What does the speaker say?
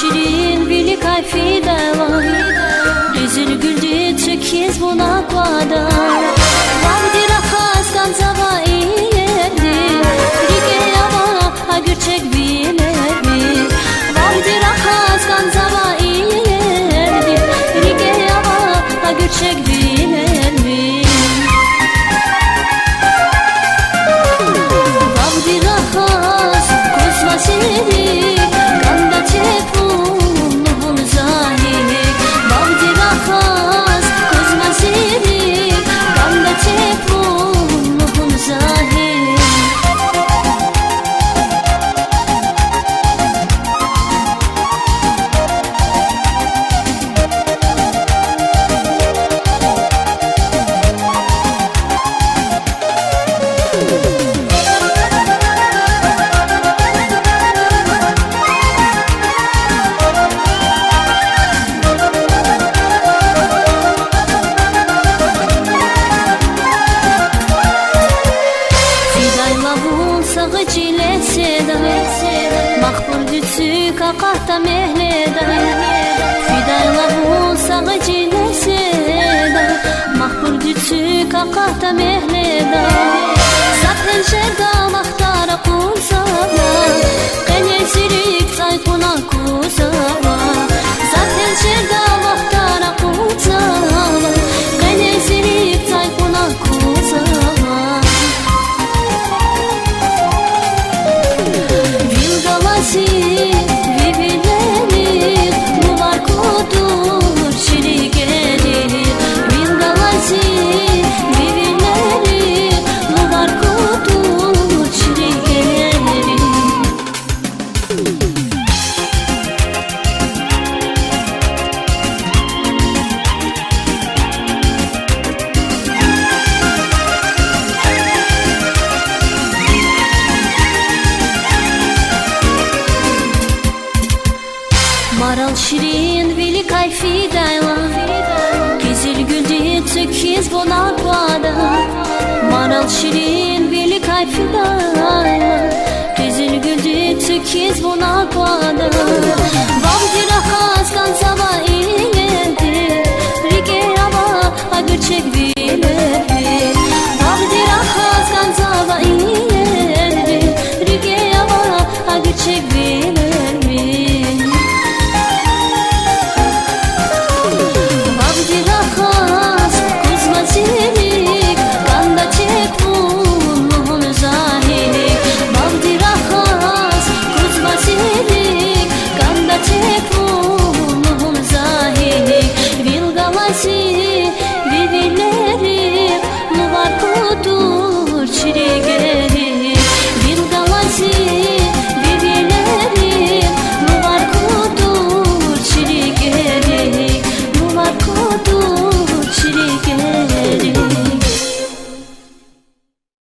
şirin vili kayfi deva Yüzünü güldü çekiz buna kuada Vavdi rakas kanzava ilerdi Rige yava agır çek bilerdi Vavdi rakas kanzava ilerdi Rige yava agır çek bilerdi Vavdi rakas kozma seni Mahpur dütsü kakahta mehleda Fidayla bu sağı cileseda Mahpur dütsü kakahta mehleda Zaten şerda mahtara kusava Kene sirik saykuna kusava Zaten şerda mahtara kusava Kene sirik saykuna kusava Vivileri muvar kudur şiri gelir Vilgalazi vivileri muvar kudur şiri gelir Maral şirin vili kayfi dayla Güzel güldü çekiz bona kuada Maral şirin vili kayfi dayla Güzel güldü çekiz bona kuada Vavdi rakas kanzava ilerdi Rige yava agır çek bilerdi Vavdi rakas kanzava ilerdi Rige yava agır çek bilerdi